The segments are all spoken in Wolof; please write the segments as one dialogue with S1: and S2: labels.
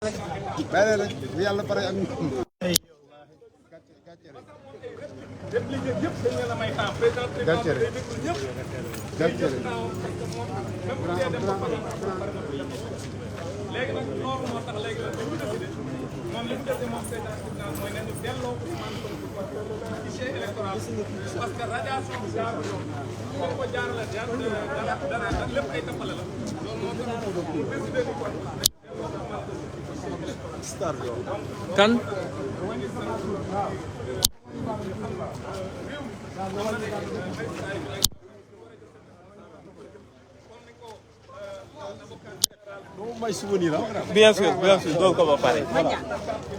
S1: bàyyi rek bu yàlla pare ak gàcce rek gàcce rek
S2: léegi nag loolu moo tax léegi nag dañu décidé moom li mu décidé moom président tribunal mooy nañu delloo Ousmane Sonko ci fichier électoral parce que radiation bi jaarul yoon boo ko jaarale dara lépp ay tappale la loolu moo tax mu décidé ni kon
S3: kan
S1: may souvenir
S3: bien sûr doo ko ba pare.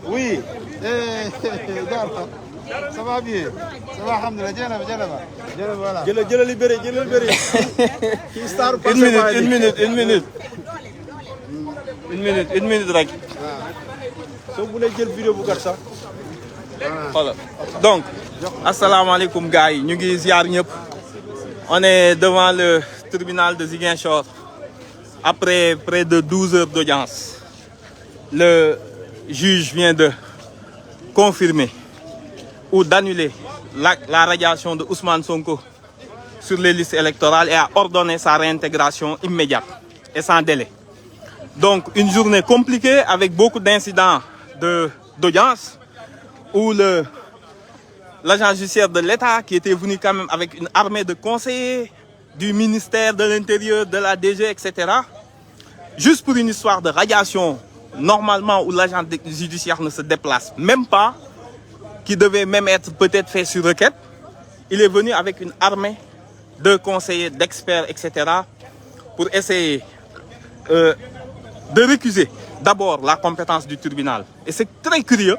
S1: oui Diallo ça va bien ça va alhamdulilah jërëjëf voilà
S4: jëlal li bëri kii star
S3: une minute rek.
S4: soo mënee jël vidéo bu gàtt sax.
S3: Voilà. Donc, asalaamaaleykum gars yi ñu ngi ziar ñëpp. On est devant le tribunal de Ziguinchor après près de 12 heures d'audience. Le juge vient de confirmer ou d'annuler la radiation de Ousmane Sonko sur les listes électorales et a ordonné sa réintégration immédiate et sans délai. Donc, une journée compliquée avec beaucoup d'incidents d'audience où l'agent judiciaire de l'État qui était venu quand même avec une armée de conseillers du ministère de l'Intérieur, de la DG, etc. Juste pour une histoire de radiation, normalement où l'agent judiciaire ne se déplace même pas, qui devait même être peut-être fait sur requête, il est venu avec une armée de conseillers, d'experts, etc. pour essayer de récuser d'abord la compétence du tribunal. Et c'est très curieux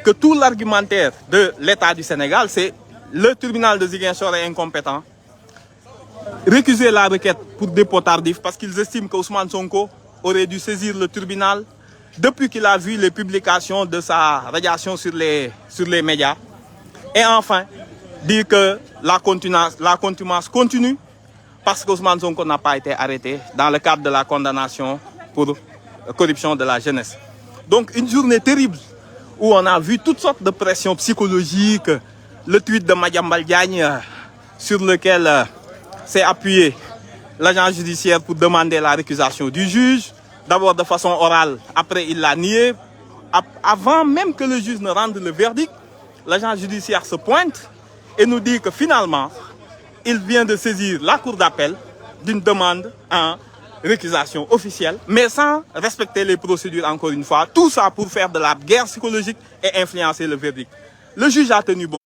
S3: que tout l'argumentaire de l'État du Sénégal, c'est le tribunal de Ziguinchor est incompétent. Récuser la requête pour dépôt tardif parce qu'ils estiment que Ousmane Sonko aurait dû saisir le tribunal depuis qu'il a vu les publications de sa radiation sur les médias. Et enfin, dire que la contumace continue parce que Ousmane Sonko n'a pas été arrêté dans le cadre de la condamnation pour corruption de la jeunesse. Donc une journée terrible où on a vu toutes sortes de pressions psychologiques, le tweet de Madiambal Diagne sur lequel s'est appuyé l'agent judiciaire pour demander la récusation du juge, d'abord de façon orale, après il l'a nié. Avant même que le juge ne rende le verdict, l'agent judiciaire se pointe et nous dit que finalement, il vient de saisir la cour d'appel d'une demande en récusation officielle, mais sans respecter les procédures encore une fois. Tout ça pour faire de la guerre psychologique et influencer le verdict. Le juge a tenu bon.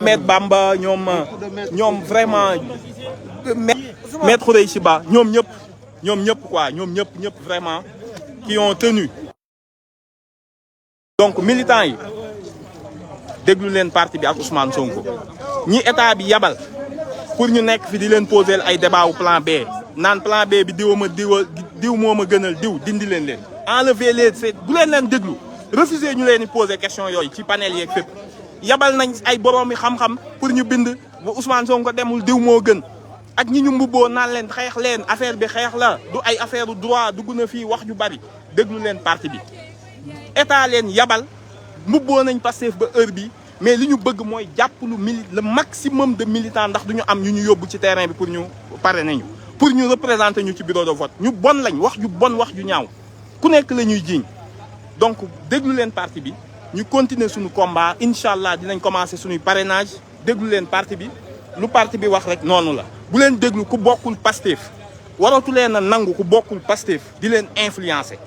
S3: Maître Bamba ñoom vraiment Maître Khoureychi Ba ñoom ñëpp quoi ñoom ñëpp vraiment qui ont tenu. Donc militants yi déglu leen parti bi ak Ousmane Sonko ñi état bi yabal pour ñu nekk fi di leen poser ay débat wu plan B naan plan B bi diw moo ma gënal diw dindi leen enlever leen bu leen déglu refuser ñu leen di poser question yooyu ci panel yeeg fépp yabal nañ ay borom yi xam-xam pour ñu bind ba Ousmane Sonko demul diw moo gën ak ñi ñu mbubboo naan leen xeex leen affaire bi xeex la du ay affaire droit dugg na fii wax ju bari déglu leen parti bi état leen yabal mbubboo nañ Pastef ba heure bi mais li ñu bëgg mooy jàpp le maximum de militants ndax duñu am ñu yóbbu ci terrain bi pour ñu parrainer ñu pour ñu représenter ñu ci bureau de vote ñu bon lañ wax ju bon wax ju ñaaw ku nekk la ñuy jiiñ donc déglu leen parti bi ñu continuer suñu combat incha allah dinañ commencer suñuy parrainage déglu leen parti bi lu parti bi wax rek noonu la bu leen déglu ku bokkul Pastef waratu leen a nangu ku bokkul Pastef di leen influencer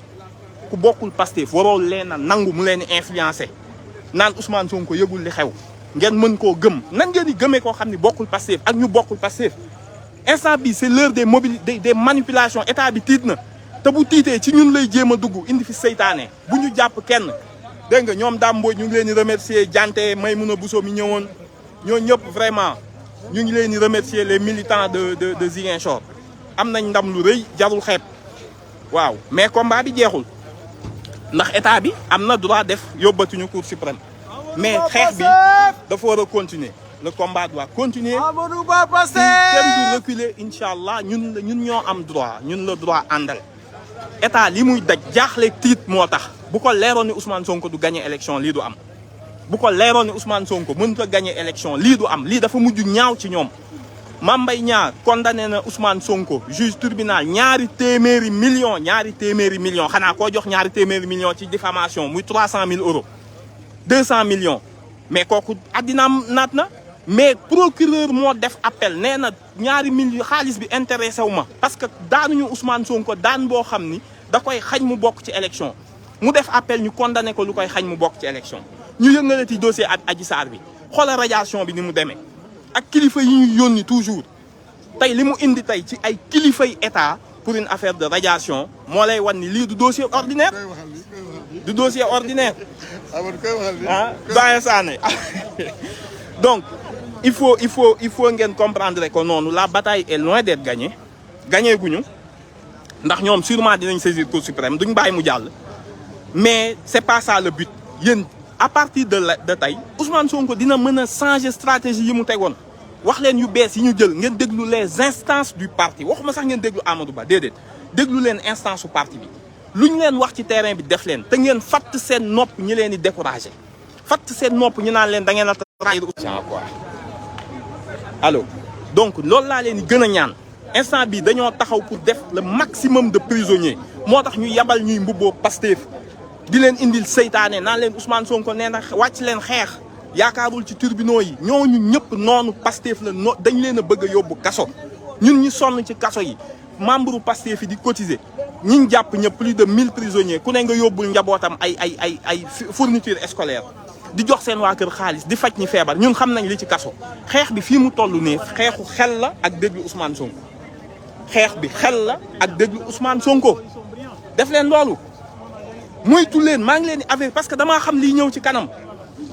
S3: ku bokkul Pastef waroo leen a nangu mu leen influencer naan Ousmane Sonko yëgul li xew ngeen mën koo gëm nan ngeen di gëmee koo xam ne bokkul Pastef ak ñu bokkul Pastef instant bi c'est l'heure des manipulations état bi tiit na te bu tiitee ci ñun lay jéem a dugg indi fi seytaane bu ñu jàpp kenn dégg nga ñoom Dame Mbodj ñu ngi leen di remercier Dianté Maymouna Bousso mi ñëwoon ñoo ñëpp vraiment ñu ngi leen di remercier les militants de Ziguinchor am nañ ndam lu rëy jarul xeeb waaw mais combat bi jeexul ndax état bi am na droit def yóbbatuñu cour suprême mais xeex bi dafa war a continuer le combat doit continuer kenn du reculer incha allah ñun ñoo am droit ñun la droit àndal état li muy daj jaaxle tiit moo tax bu ko leeroon ni Ousmane Sonko du gagner élection lii du am bu ko leeroon ni Ousmane Sonko mënut a gagner élection lii du am lii dafa mujj ñaaw ci ñoom Mame Mbaye Niang condamné na Ousmane Sonko juge tribunal ñaari téeméeri millions xanaa koo jox ñaari téeméeri millions ci diffamation muy 300 000 euros 200 millions mais kooku addinaam naat na mais procureur moo def appel nee na ñaari millions xaalis bi intéressé wu ma parce que daanuñu Ousmane Sonko daan boo xam ni da koy xañ mu bokk ci élection mu def appel ñu condamné ko lu koy xañ mu bokk ci élection ñu yëngalati dossier ak Adji Sarr bi xoolal radiation bi ni mu demee ak kilifa yi ñuy yónni toujours tey li mu indi tey ci ay kilifay état pour une affaire de radiation moo lay wan ni lii du dossier ordinaire du dossier ordinaire ah Baye Sané donc il faut ngeen comprendre que noonu la bataille est loin d'être gagnée guñu ndax ñoom sûrement dinañ saisir Cour suprême duñ bàyyi mu jàll mais c'est pas ça le but yéen à partir de tey Ousmane Sonko dina mën a changer stratégie yi mu tegoon wax leen yu bees yi ñu jël ngeen déglu les instances du parti waxuma sax ngeen déglu Amadou Ba déedéet déglu leen instance su parti bi lu ñu leen wax ci terrain bi def leen te ngeen fatt seen nopp ñi leen di décourager fatt seen nopp ñu naan leen da ngeen a trahir quoi allo donc loolu laa leen di gën a ñaan instant bi dañoo taxaw pour def le maximum de prisonniers moo tax ñu yabal ñuy mbubboo Pastef di leen indil seytaane naan leen Ousmane Sonko nee na wàcc leen xeex yaakaarul ci tribunaux yi ñooñu ñëpp noonu Pastef la dañ leen a bëgg a yóbbu kaso ñun ñi sonn ci kaso yi membre Pastef yi di cotiser ñi ñu jàpp ñëpp plus de 1000 prisonniers ku ne nga yóbbul njabootam ay fourniture scolaire di jox seen waa kër xaalis di faj ñi feebar ñun xam nañ li ci kaso xeex bi fii mu toll ne xeexu xel la ak déglu Ousmane Sonko xeex bi xel la ak déglu Ousmane Sonko def leen loolu moytu leen maa ngi leen di avertir parce que damaa xam lii ñëw ci kanam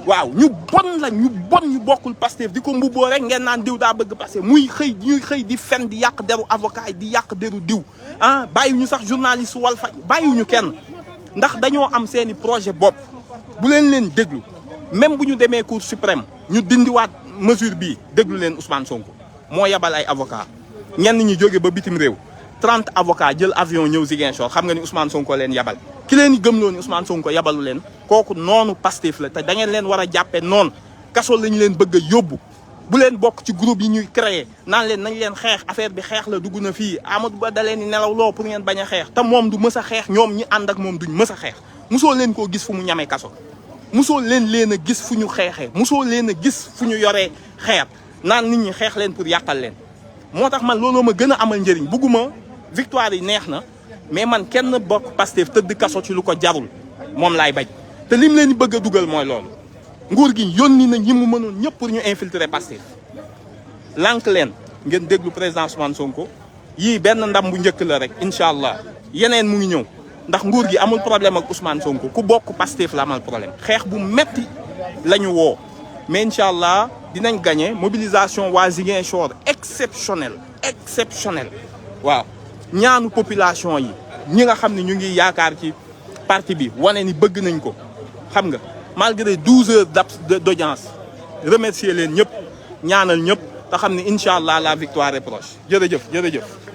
S3: waaw ñu bon la ñu bokkul Pastef di ko mbubboo rek ngeen naan diw daa bëgg Pastef ñuy xëy di fen di yàq deru avocat yi di yàq deru diw ah bàyyiwuñu sax journaliste Walf bàyyiwuñu kenn ndax dañoo am seeni projet bopp bu leen déglu même bu ñu demee Cour suprême ñu dindiwaat mesure bii déglu leen Ousmane Sonko moo yabal ay avocat ñenn ñi jóge ba bitim réew 30 avocats jël avion ñëw Ziguinchor xam nga ni Ousmane Sonko leen yabal ki leen di gëmloo ni Ousmane Sonko yabalu leen kooku noonu Pastef la te da ngeen leen war a jàppee noonu kaso lañu leen bëgg a yóbbu bu leen bokk ci groupe yi ñuy créer naan leen nañ leen xeex affaire bi xeex la dugg na fii Amadou Ba da leen di nelaw loo pour ngeen bañ a xeex te moom du mës a xeex ñoom ñi ànd ak moom duñ mës a xeex musoo leen koo gis fu mu ñamee kaso musoo leen a gis fu ñu xeexee musoo leen a gis fu ñu yoree xeer naan nit ñi xeex leen pour yàqal leen moo tax man looloo ma gën a amal njëriñ bugguma victoire yi neex na mais man kenn bokk Pastef tëdd kaso ci lu ko jarul moom laay bañ te lim leen di bëgg a dugal mooy loolu nguur gi yónni na ñi mu mënoon ñëpp pour ñu infiltrer Pastef lànk leen ngeen déglu président Ousmane Sonko yii benn ndam bu njëkk la rek incha allah yeneen mu ngi ñëw ndax nguur gi amul problème ak Ousmane Sonko ku bokk Pastef la amal problème xeex bu metti la ñu woo mais incha allah dinañ gagné mobilisation waa Ziguinchor exceptionnelle waaw ñaanu population yi ñi nga xam ne ñu ngi yaakaar ci parti bi wane ni bëgg nañ ko xam nga malgré 12 heures d'audience remercier leen ñëpp ñaanal ñëpp te xam ne incha allah la victoire est proche jërëjëf.